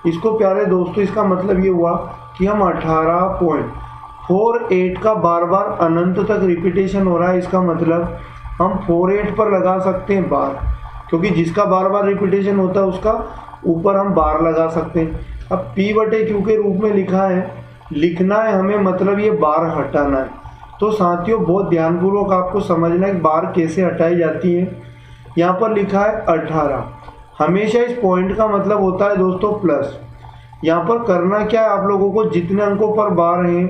इसको प्यारे दोस्तों, इसका मतलब ये हुआ कि हम 18.48 का बार बार अनंत तक रिपीटेशन हो रहा है। इसका मतलब हम 48 पर लगा सकते हैं बार, क्योंकि जिसका बार बार रिपीटेशन होता है उसका ऊपर हम बार लगा सकते हैं। अब P/Q के रूप में लिखा है, लिखना है हमें, मतलब ये बार हटाना है। तो साथियों बहुत ध्यानपूर्वक आपको समझना है कि बार कैसे हटाई जाती है। यहाँ पर लिखा है 18, हमेशा इस पॉइंट का मतलब होता है दोस्तों प्लस। यहाँ पर करना क्या है, आप लोगों को जितने अंकों पर बार हैं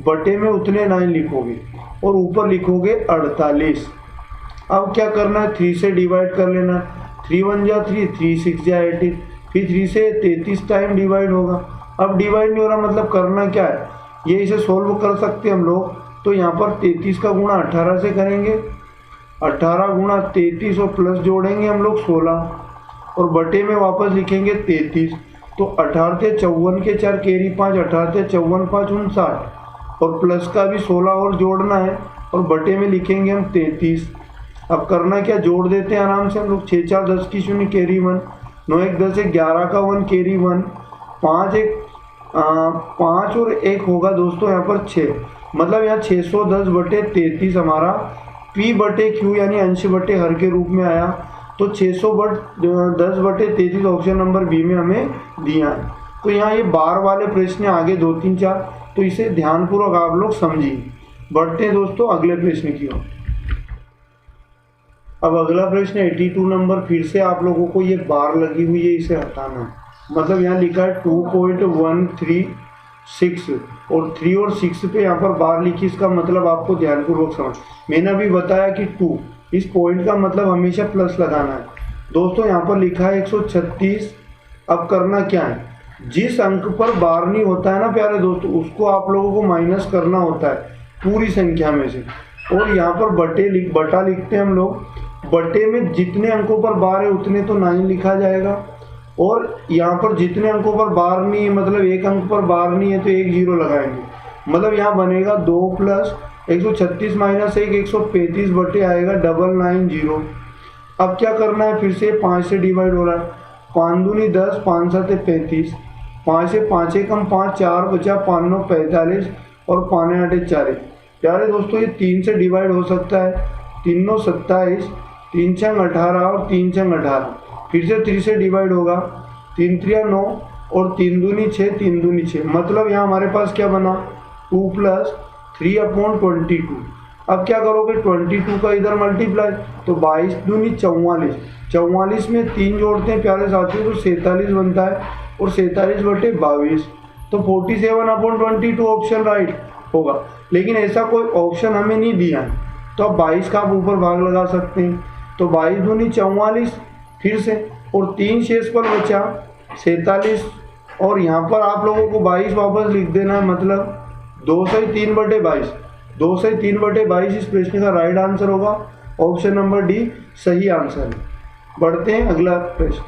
बटे में उतने 9 लिखोगे और ऊपर लिखोगे 48। अब क्या करना है, 3 से डिवाइड कर लेना, 3 1 जा 3, 3 6 जा 18, फिर 3 से 33 टाइम डिवाइड होगा। अब डिवाइड नहीं हो रहा, मतलब करना क्या है, ये इसे सोल्व कर सकते हैं हम लोग। तो यहाँ पर 33 का गुणा 18 से करेंगे, 18 गुणा 33 और प्लस जोड़ेंगे हम लोग 16 और बटे में वापस लिखेंगे 33। तो 18 × 54 के 4 कैरी 5, 18 × 54 5 59 और प्लस का भी 16 और जोड़ना है और बटे में लिखेंगे हम 33। अब करना क्या, जोड़ देते हैं आराम से हम लोग, 6 4 10 की 0 कैरी 1, 9 1 10 11 का 1 कैरी 1, 5 और 1 होगा दोस्तों यहाँ पर 6। मतलब यहाँ 610/33 हमारा P/Q यानी अंश बटे हर के रूप में आया। तो 610/33 ऑप्शन नंबर बी में हमें दिया है। तो यहाँ ये बार वाले प्रश्न आगे 2 3 4 तो इसे ध्यानपूर्वक आप लोग समझिए। बढ़ते हैं दोस्तों अगले प्रश्न की ओर। अब अगला प्रश्न 82 नंबर, फिर से आप लोगों को ये बार लगी हुई है, इसे हटाना है। मतलब यहाँ लिखा है 2.136 और 3 और 6 पे यहाँ पर बार लिखी, इसका मतलब आपको ध्यानपूर्वक समझ। मैंने अभी बताया कि 2 इस पॉइंट का मतलब हमेशा प्लस लगाना है। दोस्तों यहाँ पर लिखा है 136। अब करना क्या है, जिस अंक पर बार नहीं होता है ना प्यारे दोस्तों, उसको आप लोगों को माइनस करना होता है पूरी संख्या में से। और यहाँ पर बटा लिखते हैं हम लोग। बटे में जितने अंकों पर बार है उतने तो 9 लिखा जाएगा, और यहाँ पर जितने अंकों पर बार नहीं है, मतलब एक अंक पर बार नहीं है, तो 1 0 लगाएंगे। मतलब यहाँ बनेगा 2 प्लस 136 माइनस 1 135 बटे आएगा 990। अब क्या करना है, फिर से 5 से डिवाइड हो रहा है। 5 दूनी 10, 5 7 35, 5 से 5 कम 5, 4 बचा, 5 9 45 और 5 8 4। प्यारे दोस्तों ये 3 से डिवाइड हो सकता है। 3 9 27, 3 6 18 और 3 6 18। फिर से 3 से डिवाइड होगा। 3 3 9 और 3 दूनी 6, 3 दूनी 6। मतलब यहाँ हमारे पास क्या बना, 2 प्लस 3/22। अब क्या करोगे, 22 का इधर मल्टीप्लाई, तो 22 दूनी 44। 44 में 3 जोड़ते हैं प्यारे साथियों तो 47 बनता है, और 47 बटे 22 तो 47/22 ऑप्शन राइट होगा। लेकिन ऐसा कोई ऑप्शन हमें नहीं दिया है, तो अब 22 का आप ऊपर भाग लगा सकते हैं। तो 22 दूनी 44 फिर से, और 3 शेष पर बचा 47, और यहाँ पर आप लोगों को 22 वापस लिख देना है। मतलब 2 से 3/22, 2 से 3/22 इस प्रश्न का राइट आंसर होगा। ऑप्शन नंबर डी सही आंसर है। बढ़ते हैं अगला प्रश्न।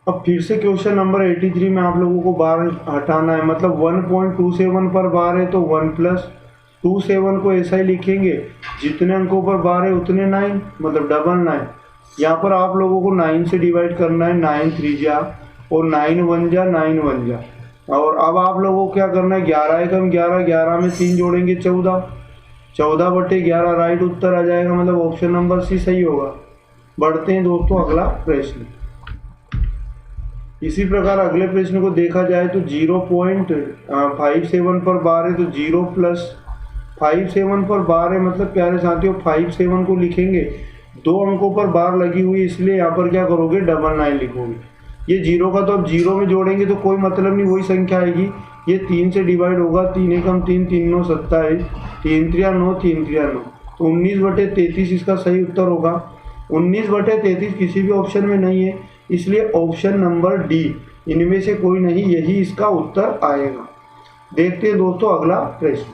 अब फिर से क्वेश्चन नंबर 83 में आप लोगों को बार हटाना है। मतलब 1.27 पर बार है तो 1 प्लस 27 को ऐसा ही लिखेंगे, जितने अंकों पर बार है उतने 9, मतलब 99। यहाँ पर आप लोगों को 9 से डिवाइड करना है। 9 3 जा और 9 1 जा, 9 1 जा। और अब आप लोगों को क्या करना है, 11 कम 11, 11 में 3 जोड़ेंगे 14, 14 बटे 11 राइट उत्तर आ जाएगा। मतलब ऑप्शन नंबर सी सही होगा। बढ़ते हैं दोस्तों अगला प्रश्न। इसी प्रकार अगले प्रश्न को देखा जाए तो 0.57 पर बार है तो 0 प्लस 57 पर बार है। मतलब प्यारे साथियों 57 को लिखेंगे, 2 अंकों पर बार लगी हुई, इसलिए यहाँ पर क्या करोगे, 99 लिखोगे। ये 0 का तो अब 0 में जोड़ेंगे तो कोई मतलब नहीं, वही संख्या आएगी। ये 3 से डिवाइड होगा। 3 कम 3, 3 9 27, 3 3 9, 3 3 9, तो 19/33 इसका सही उत्तर होगा। 19/33 किसी भी ऑप्शन में नहीं है, इसलिए ऑप्शन नंबर डी इनमें से कोई नहीं, यही इसका उत्तर आएगा। देखते हैं दोस्तों अगला प्रश्न।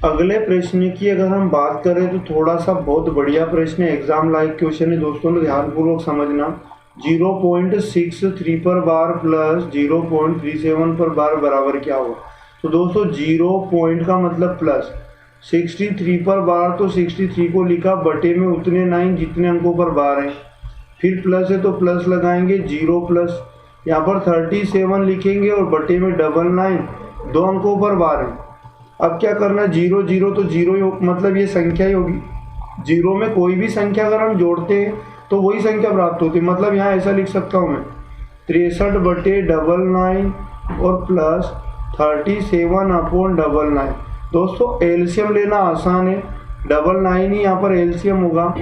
अगले प्रश्न की अगर हम बात करें तो थोड़ा सा बहुत बढ़िया प्रश्न है, एग्जाम लाइक क्वेश्चन है दोस्तों, ने ध्यानपूर्वक समझना। 0.63 पर बार प्लस 0.37 पर बार बराबर क्या होगा। तो दोस्तों 0 पॉइंट का मतलब प्लस, 63 पर बार तो 63 को लिखा, बटे में उतने 9 जितने अंकों पर बार है। फिर प्लस है तो प्लस लगाएंगे, 0 प्लस यहाँ पर 37 लिखेंगे, और बटे में 99, 2 अंकों पर बार है। अब क्या करना है, 0 0 तो 0 मतलब ये संख्या ही होगी। 0 में कोई भी संख्या अगर हम जोड़ते हैं तो वही संख्या प्राप्त होती है। मतलब यहाँ ऐसा लिख सकता हूँ मैं, 63/99 और प्लस 37/99। दोस्तों एलसीएम लेना आसान है, 99 ही यहाँ पर एलसीएम होगा।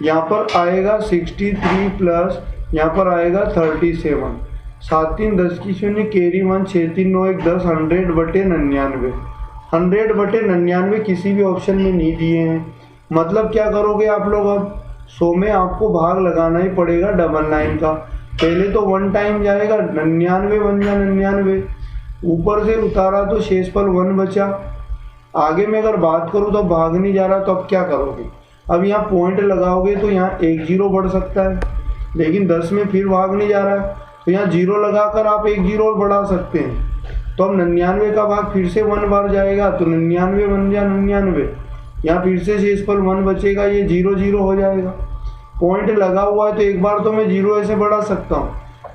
यहाँ पर आएगा 63 प्लस यहाँ पर आएगा 37, 7 3 10 की 0, कैरी 1, 6 3 9 1 10, 100/99। 100/99 किसी भी ऑप्शन में नहीं दिए हैं। मतलब क्या करोगे आप लोग, अब 100 में आपको भाग लगाना ही पड़ेगा 99 का। पहले तो 1 टाइम जाएगा, 99 बन जा 99, ऊपर से उतारा तो शेष पर 1 बचा। आगे में अगर बात करूँ तो भाग नहीं जा रहा, तो अब क्या करोगे, अब यहाँ पॉइंट लगाओगे तो यहाँ 1 0 बढ़ सकता है, लेकिन 10 में फिर भाग नहीं जा रहा है, तो यहाँ 0 लगाकर आप 1 0 और बढ़ा सकते हैं। तो अब 99 का भाग फिर से 1 बार जाएगा, तो 99 बन जा 99, यहाँ फिर से शेष पर 1 बचेगा, ये 0 0 हो जाएगा। पॉइंट लगा हुआ है तो एक बार तो मैं 0 ऐसे बढ़ा सकता हूँ,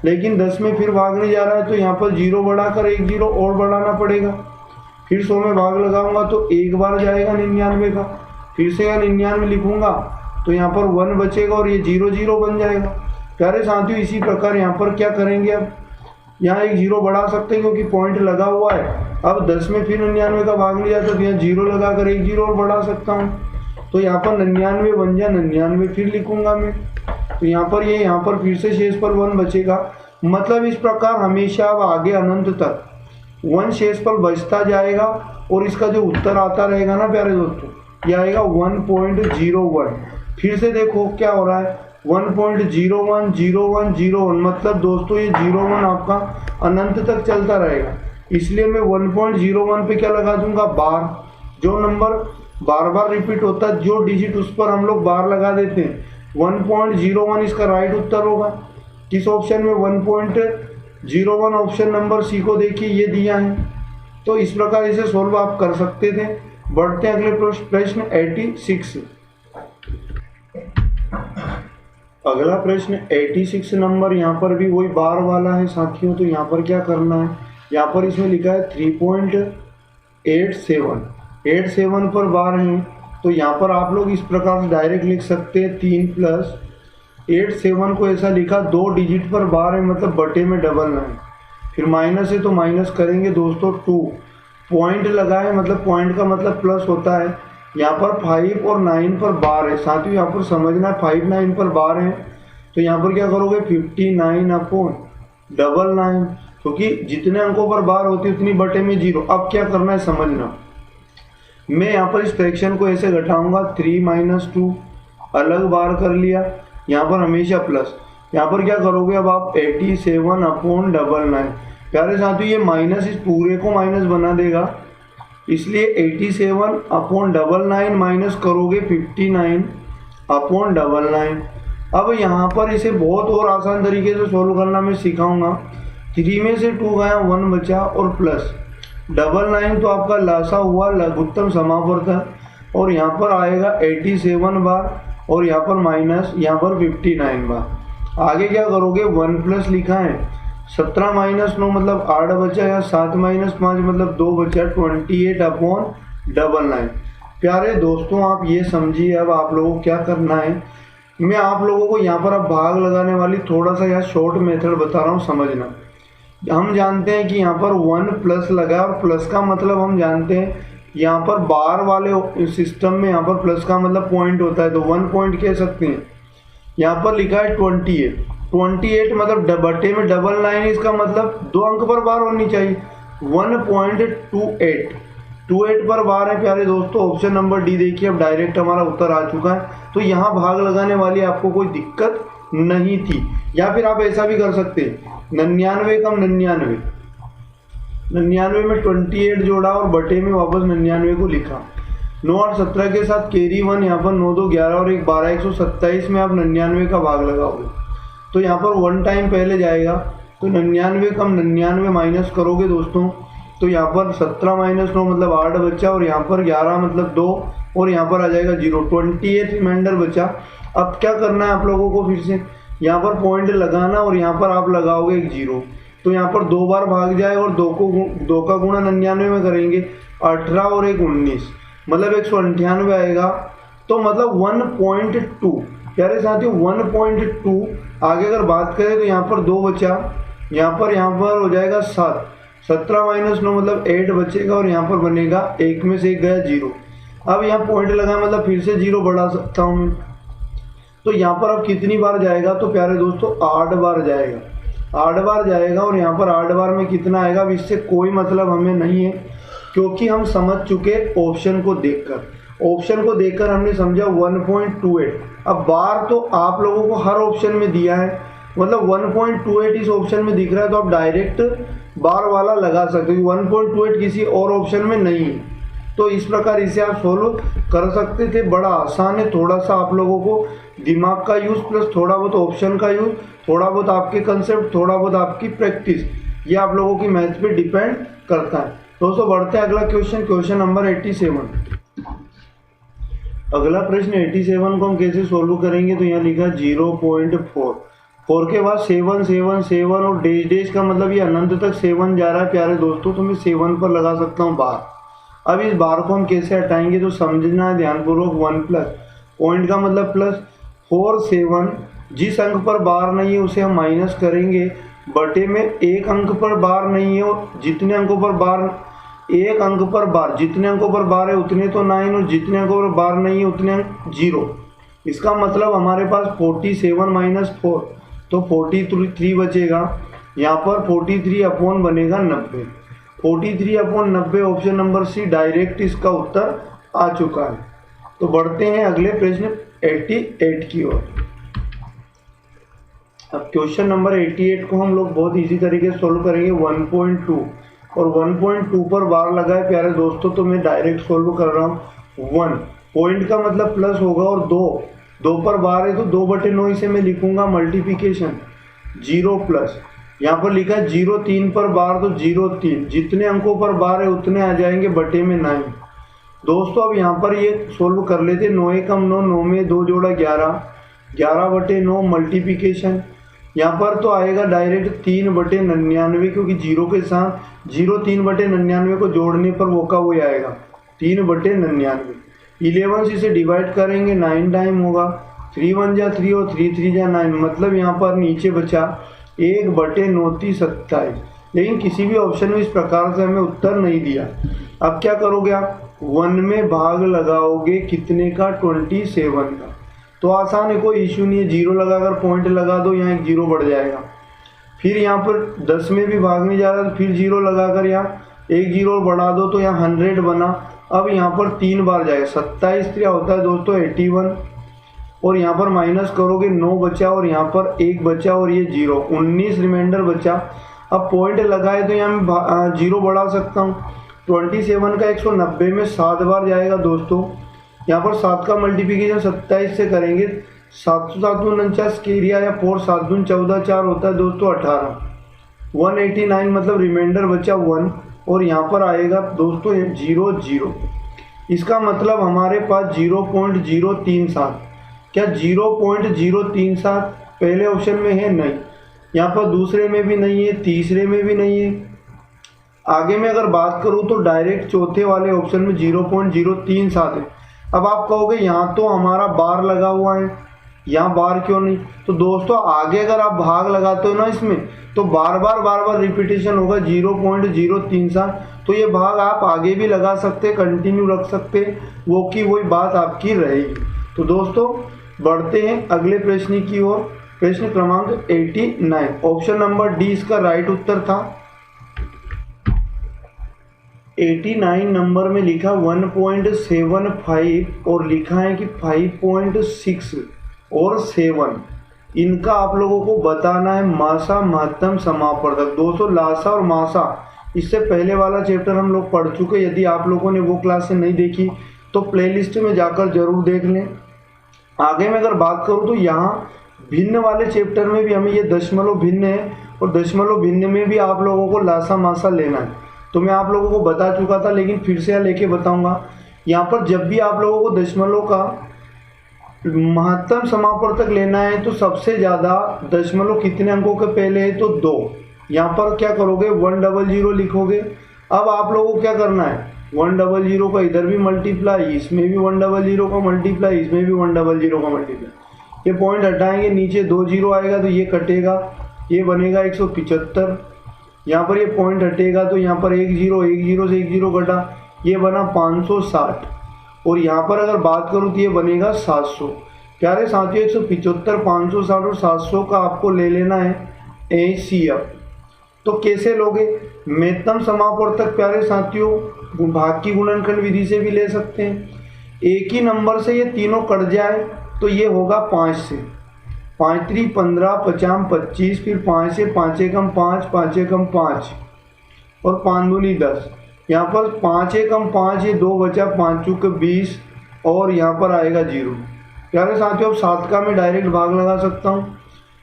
लेकिन 10 में फिर भाग नहीं जा रहा है, तो यहाँ पर 0 बढ़ाकर 1 0 और बढ़ाना पड़ेगा। फिर 100 में भाग लगाऊंगा तो एक बार जाएगा 99 का, फिर से 99 लिखूंगा तो यहाँ पर 1 बचेगा और ये 0 0 बन जाएगा। प्यारे साथियों इसी प्रकार यहाँ पर क्या करेंगे, अब यहाँ एक जीरो बढ़ा सकते हैं क्योंकि पॉइंट लगा हुआ है। अब 10 में फिर 99 का भाग लिया तो यहाँ जीरो लगाकर एक जीरो और बढ़ा सकता हूँ। तो यहाँ पर 99 बन जाए 99 फिर लिखूंगा मैं। तो यहाँ पर ये यहाँ पर फिर से शेष पर 1 बचेगा। मतलब इस प्रकार हमेशा अब आगे अनंत तक 1 शेष पर बचता जाएगा और इसका जो उत्तर आता रहेगा ना प्यारे दोस्तों, ये आएगा 1.01। फिर से देखो क्या हो रहा है, 1.010101, मतलब दोस्तों ये 01 आपका अनंत तक चलता रहेगा। इसलिए मैं 1.01 पे क्या लगा दूंगा, बार। जो नंबर बार बार रिपीट होता है, जो डिजिट उस पर हम लोग बार लगा देते हैं। 1.01 इसका राइट उत्तर होगा। किस ऑप्शन में, 1.01 ऑप्शन नंबर सी को देखिए ये दिया है। तो इस प्रकार इसे सोल्व आप कर सकते थे। बढ़ते हैं अगले प्रश्न 86। अगला प्रश्न 86 नंबर, यहाँ पर भी वही बार वाला है साथियों। तो यहाँ पर क्या करना है, यहाँ पर इसमें लिखा है 3.87 पर बार है। तो यहाँ पर आप लोग इस प्रकार से डायरेक्ट लिख सकते हैं 3 + 87 को ऐसा लिखा, 2 डिजिट पर बार है मतलब बटे में डबल 9। फिर माइनस है तो माइनस करेंगे दोस्तों 2, पॉइंट लगा है मतलब पॉइंट का मतलब प्लस होता है। यहाँ पर 5 और 9 पर बार है साथियों, यहाँ पर समझना 5 9 पर बार है। तो यहाँ पर क्या करोगे 59/99, क्योंकि जितने अंकों पर बार होती है उतनी बटे में 0। अब क्या करना है समझना, मैं यहाँ पर इस फ्रैक्शन को ऐसे घटाऊंगा, 3 - 2 अलग बार कर लिया, यहाँ पर हमेशा प्लस। यहाँ पर क्या करोगे अब आप 87/99। प्यारे साथियों ये माइनस इस पूरे को माइनस बना देगा, इसलिए 87/99 माइनस करोगे 59/99। अब यहाँ पर इसे बहुत और आसान तरीके से सोल्व करना मैं सिखाऊंगा। 3 में से 2 गया, 1 बचा और प्लस 99 तो आपका लासा हुआ लघुत्तम समावर्तन, और यहाँ पर आएगा 87 बार और यहाँ पर माइनस, यहाँ पर 59 बार। आगे क्या करोगे 1 प्लस लिखा है, 17 - 9 मतलब 8 बचा, या 7 - 5 मतलब 2 बचा, 28/99। प्यारे दोस्तों आप ये समझिए, अब आप लोगों को क्या करना है, मैं आप लोगों को यहाँ पर अब भाग लगाने वाली थोड़ा सा यहाँ शॉर्ट मेथड बता रहा हूँ, समझना। हम जानते हैं कि यहाँ पर 1 प्लस लगा, और प्लस का मतलब हम जानते हैं यहाँ पर बार वाले सिस्टम में यहाँ पर प्लस का मतलब पॉइंट होता है, तो 1 पॉइंट कह सकते हैं। यहाँ पर लिखा है 28 मतलब बटे में डबल 9, इसका मतलब 2 अंक पर बार होनी चाहिए। 1.28 पर बार है प्यारे दोस्तों। ऑप्शन नंबर डी देखिए, अब डायरेक्ट हमारा उत्तर आ चुका है। तो यहाँ भाग लगाने वाली आपको कोई दिक्कत नहीं थी। या फिर आप ऐसा भी कर सकते हैं, 99 कम 99 में 28 जोड़ा और बटे में वापस 99 को लिखा। 9 और 17 के साथ कैरी 1, यहाँ पर 9 2 11 और 1 12, 127 में आप 99 का भाग लगाओगे तो यहाँ पर 1 टाइम पहले जाएगा। तो 99 कम 99 माइनस करोगे दोस्तों, तो यहाँ पर 17 - 9 मतलब 8 बचा, और यहाँ पर 11 मतलब 2, और यहाँ पर आ जाएगा 0, 28 रिमाइंडर बचा। अब क्या करना है आप लोगों को, फिर से यहाँ पर पॉइंट लगाना और यहाँ पर आप लगाओगे एक 0। तो यहाँ पर 2 बार भाग जाए और 2 का गुणा 99 में करेंगे, 18 और 1 19 मतलब 198 आएगा। तो मतलब 1.2 प्यारे साथियों 1.2। आगे अगर बात करें तो यहाँ पर 2 बचा, यहाँ पर हो जाएगा 7, 17 - 9 मतलब 8 बचेगा, और यहाँ पर बनेगा 1 में से 1 गया 0। अब यहाँ पॉइंट लगा मतलब फिर से 0 बढ़ा सकता हूँ मैं। तो यहाँ पर अब कितनी बार जाएगा, तो प्यारे दोस्तों 8 बार जाएगा, 8 बार जाएगा। और यहाँ पर 8 बार में कितना आएगा, अब इससे कोई मतलब हमें नहीं है, क्योंकि हम समझ चुके ऑप्शन को देखकर हमने समझा 1.28। अब बार तो आप लोगों को हर ऑप्शन में दिया है, मतलब 1.28 इस ऑप्शन में दिख रहा है, तो आप डायरेक्ट बार वाला लगा सकते हो। 1.28 किसी और ऑप्शन में नहीं है, तो इस प्रकार इसे आप सोल्व कर सकते थे। बड़ा आसान है, थोड़ा सा आप लोगों को दिमाग का यूज़ प्लस थोड़ा बहुत ऑप्शन का यूज़, थोड़ा बहुत आपके कंसेप्ट, थोड़ा बहुत आपकी प्रैक्टिस, ये आप लोगों की मैथ पे डिपेंड करता है। दोस्तों बढ़ते हैं अगला क्वेश्चन नंबर 87। अगला प्रश्न 87 को हम कैसे सोल्व करेंगे, तो यहाँ लिखा 0.4, 4 के बाद 7 7 7 और डैश का मतलब ये अनंत तक 7 जा रहा है प्यारे दोस्तों। तो मैं 7 पर लगा सकता हूँ बार। अब इस बार को हम कैसे हटाएंगे, तो समझना है ध्यानपूर्वक। 1 प्लस पॉइंट का मतलब प्लस 4 7, जिस अंक पर बार नहीं है उसे हम माइनस करेंगे, बटे में एक अंक पर बार नहीं है, और जितने अंकों पर बार, एक अंक पर बार, जितने अंकों पर बार है उतने तो 9, और जितने अंकों पर बार नहीं है उतने अंक 0। इसका मतलब हमारे पास 47 माइनस 4 तो 43 बचेगा। यहाँ पर 43 अपॉन बनेगा 90। 43 upon 90 option number C direct इसका उत्तर आ चुका है। तो बढ़ते हैं अगले प्रश्न 88 की ओर। अब क्वेश्चन नंबर 88 को हम लोग बहुत इजी तरीके से सोल्व करेंगे। 1.2 और 1.2 पर बार लगा है प्यारे दोस्तों, तो मैं डायरेक्ट सोल्व कर रहा हूँ। 1 पॉइंट का मतलब प्लस होगा, और 2 पर बार है तो 2/9 इसे मैं लिखूंगा मल्टीप्लिकेशन। 0 प्लस यहाँ पर लिखा है 0 3 पर बार तो 0 3, जितने अंकों पर बार है उतने आ जाएंगे बटे में 9। दोस्तों अब यहाँ पर ये सोल्व कर लेते। 9 एकम 9, 9 में 2 जोड़ा 11, 11/9 मल्टीप्लिकेशन। यहाँ पर तो आएगा डायरेक्ट 3/99, क्योंकि 0 के साथ 0 3/99 को जोड़ने पर वो का वही आएगा 3/99। 11 से इसे डिवाइड करेंगे 9 टाइम होगा। 3 1 जा 3 और 3 3 जा 9, मतलब यहाँ पर नीचे बचा 1/9 27। लेकिन किसी भी ऑप्शन में इस प्रकार से हमें उत्तर नहीं दिया। अब क्या करोगे आप, 1 में भाग लगाओगे कितने का, 27 का। तो आसान है, कोई इश्यू नहीं है। 0 लगाकर पॉइंट लगा दो, यहाँ एक 0 बढ़ जाएगा। फिर यहाँ पर 10 में भी भागने जा रहा है तो फिर 0 लगाकर यहाँ एक 0 और बढ़ा दो तो यहाँ 100 बना। अब यहाँ पर 3 बार जाएगा, 27 क्या होता है दोस्तों 81, और यहाँ पर माइनस करोगे 9 बचा, और यहाँ पर 1 बचा, और ये 0, 19 रिमाइंडर बचा। अब पॉइंट लगाए तो यहाँ मैं 0 बढ़ा सकता हूँ। 27 का 190 में 7 बार जाएगा दोस्तों। यहाँ पर 7 का मल्टीप्लिकेशन 27 से करेंगे, 7 7 49 केरिया या 4 7 दून 14 4 होता है दोस्तों 18। 189 मतलब रिमाइंडर बचा 1, और यहाँ पर आएगा दोस्तों 0 0। इसका मतलब हमारे पास 0.037। क्या 0.037 पहले ऑप्शन में है? नहीं। यहाँ पर दूसरे में भी नहीं है, तीसरे में भी नहीं है। आगे में अगर बात करूँ तो डायरेक्ट चौथे वाले ऑप्शन में 0.037 है। अब आप कहोगे यहाँ तो हमारा बार लगा हुआ है, यहाँ बार क्यों नहीं? तो दोस्तों आगे अगर आप भाग लगाते हो ना इसमें, तो बार बार रिपीटेशन होगा 0.037। तो ये भाग आप आगे भी लगा सकते, कंटिन्यू रख सकते, वो की वही बात आपकी रहेगी। तो दोस्तों बढ़ते हैं अगले प्रश्न की ओर। प्रश्न क्रमांक 89, ऑप्शन नंबर डी इसका राइट उत्तर था। 89 नंबर में लिखा 1.75 और लिखा है कि 5.6 और 7, इनका आप लोगों को बताना है मासा महत्तम समापवर्तक। दोस्तों लासा और मासा इससे पहले वाला चैप्टर हम लोग पढ़ चुके। यदि आप लोगों ने वो क्लास नहीं देखी तो प्लेलिस्ट में जाकर जरूर देख लें। आगे में अगर बात करूँ तो यहाँ भिन्न वाले चैप्टर में भी हमें ये दशमलव भिन्न है, और दशमलव भिन्न में भी आप लोगों को लासा मासा लेना है। तो मैं आप लोगों को बता चुका था, लेकिन फिर से लेके बताऊंगा। यहाँ पर जब भी आप लोगों को दशमलव का महत्तम समापवर्तक लेना है तो सबसे ज़्यादा दशमलव कितने अंकों के पहले है, तो 2। यहाँ पर क्या करोगे 100 लिखोगे। अब आप लोगों को क्या करना है, 100 का इधर भी मल्टीप्लाई, इसमें भी 100 का मल्टीप्लाई, इसमें भी 100 का मल्टीप्लाई। ये पॉइंट हटाएंगे, नीचे 2 0 आएगा तो ये कटेगा, ये बनेगा 175। यहाँ पर ये पॉइंट हटेगा तो यहाँ पर 1 0 से 1 0 कटा, ये बना 560। और यहाँ पर अगर बात करूँ तो ये बनेगा 700। प्यारे साथियों 175, 560 और 700 का आपको ले लेना है HCF। तो कैसे लोगे, महत्तम समापवर्तक प्यारे साथियों भाग की गुणनखंड विधि से भी ले सकते हैं। एक ही नंबर से ये तीनों कट जाए तो ये होगा 5 से, 5 3 15 50 25, फिर 5 से 5 एकम 5, 5 एकम 5 और 5 दूनी 10। यहाँ पर 5 एकम 5, ये 2 बचा, 5 चूक 20 और यहाँ पर आएगा 0। प्यारे साथियों अब 7 का मैं डायरेक्ट भाग लगा सकता हूँ।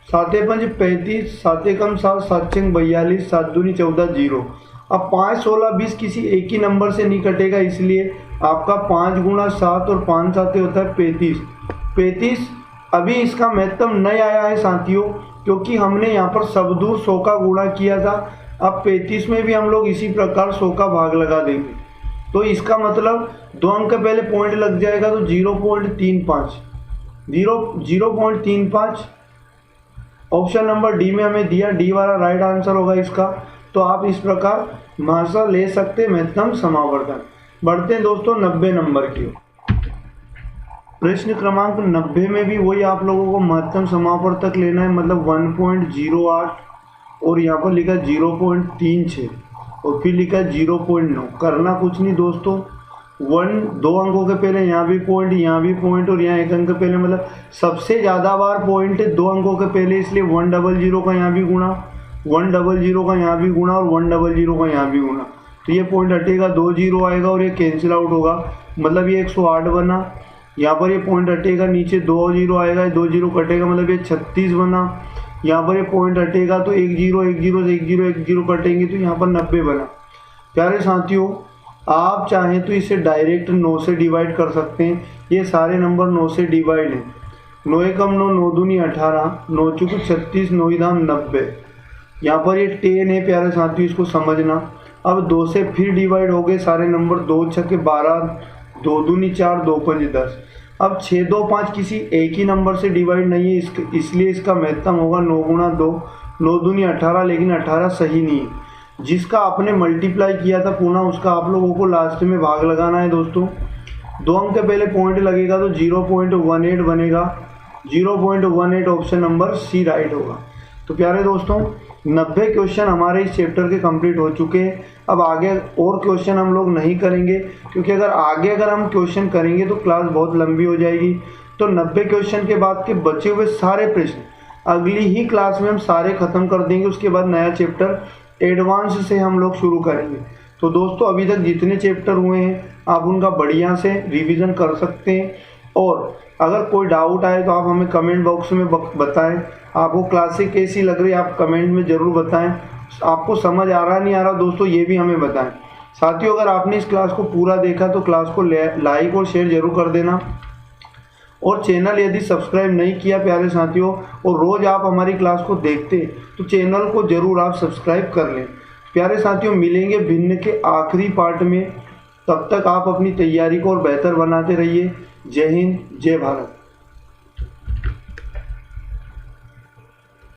7 5 35, 7 एकम 7, 7 6 42, 7 दूनी 14 0। अब 5 16 20 किसी एक ही नंबर से नहीं कटेगा, इसलिए आपका 5 गुणा 7 और 5 7 होता है 35। 35 अभी इसका महत्तम नहीं आया है साथियों, क्योंकि हमने यहाँ पर सबदूर 100 का गुणा किया था। अब 35 में भी हम लोग इसी प्रकार 100 का भाग लगा देंगे, तो इसका मतलब 2 अंक के पहले पॉइंट लग जाएगा, तो 0.35 ऑप्शन नंबर डी में हमें दिया, डी वाला राइट आंसर होगा इसका। तो आप इस प्रकार महत्तम ले सकते हैं महत्तम समावर्तन। बढ़ते हैं दोस्तों 90 नंबर की। प्रश्न क्रमांक 90 में भी वही आप लोगों को महत्तम समावर्तक लेना है, मतलब 1.08 और यहाँ पर लिखा 0.36 और फिर लिखा 0.9। करना कुछ नहीं दोस्तों, 2 अंकों के पहले यहाँ भी पॉइंट, यहाँ भी पॉइंट और यहाँ 1 अंक के पहले, मतलब सबसे ज़्यादा बार पॉइंट 2 अंकों के पहले, इसलिए 100 का यहाँ भी गुणा, 100 का यहाँ भी गुणा और 100 का यहाँ भी गुणा। तो ये पॉइंट हटेगा, 2 0 आएगा और ये कैंसिल आउट होगा, मतलब ये 108 बना। यहाँ पर ये पॉइंट हटेगा, नीचे 2 0 आएगा, 2 0 कटेगा, मतलब ये 36 बना। यहाँ पर ये पॉइंट हटेगा तो 1 0 1 0 1 0 1 0 कटेंगे तो यहाँ पर 90 बना। प्यारे साथियों, आप चाहें तो इसे डायरेक्ट 9 से डिवाइड कर सकते हैं। ये सारे नंबर 9 से डिवाइड हैं। 9 एकम 9, 9 दूनी 18, 9 चौके 36, 9 धाम 90। यहाँ पर ये 10 है प्यारे साथियों, इसको समझना। अब 2 से फिर डिवाइड हो गए सारे नंबर, 2 छक्के 12, 2 दूनी 4, 2 पंच 10। अब 6 2 5 किसी एक ही नंबर से डिवाइड नहीं है, इसलिए इसका महत्तम होगा 9 गुणा 2, 9 दूनी 18, लेकिन 18 सही नहीं है। जिसका आपने मल्टीप्लाई किया था पुनः उसका आप लोगों को लास्ट में भाग लगाना है दोस्तों। 2 अंक के पहले पॉइंट लगेगा तो 0.18 बनेगा, 0.18 ऑप्शन नंबर सी राइट होगा। तो प्यारे दोस्तों 90 क्वेश्चन हमारे इस चैप्टर के कंप्लीट हो चुके हैं। अब आगे और क्वेश्चन हम लोग नहीं करेंगे, क्योंकि अगर हम क्वेश्चन करेंगे तो क्लास बहुत लंबी हो जाएगी। तो 90 क्वेश्चन के बाद के बचे हुए सारे प्रश्न अगली ही क्लास में हम सारे ख़त्म कर देंगे। उसके बाद नया चैप्टर एडवांस से हम लोग शुरू करेंगे। तो दोस्तों अभी तक जितने चैप्टर हुए हैं आप उनका बढ़िया से रिवीजन कर सकते हैं, और अगर कोई डाउट आए तो आप हमें कमेंट बॉक्स में बताएं। आपको क्लासें कैसी लग रही है आप कमेंट में ज़रूर बताएं। आपको समझ आ रहा नहीं आ रहा दोस्तों ये भी हमें बताएं। साथियों अगर आपने इस क्लास को पूरा देखा तो क्लास को लाइक और शेयर जरूर कर देना, और चैनल यदि सब्सक्राइब नहीं किया प्यारे साथियों और रोज़ आप हमारी क्लास को देखते तो चैनल को ज़रूर आप सब्सक्राइब कर लें। प्यारे साथियों मिलेंगे भिन्न के आखिरी पार्ट में, तब तक आप अपनी तैयारी को और बेहतर बनाते रहिए। जय हिंद, जय भारत।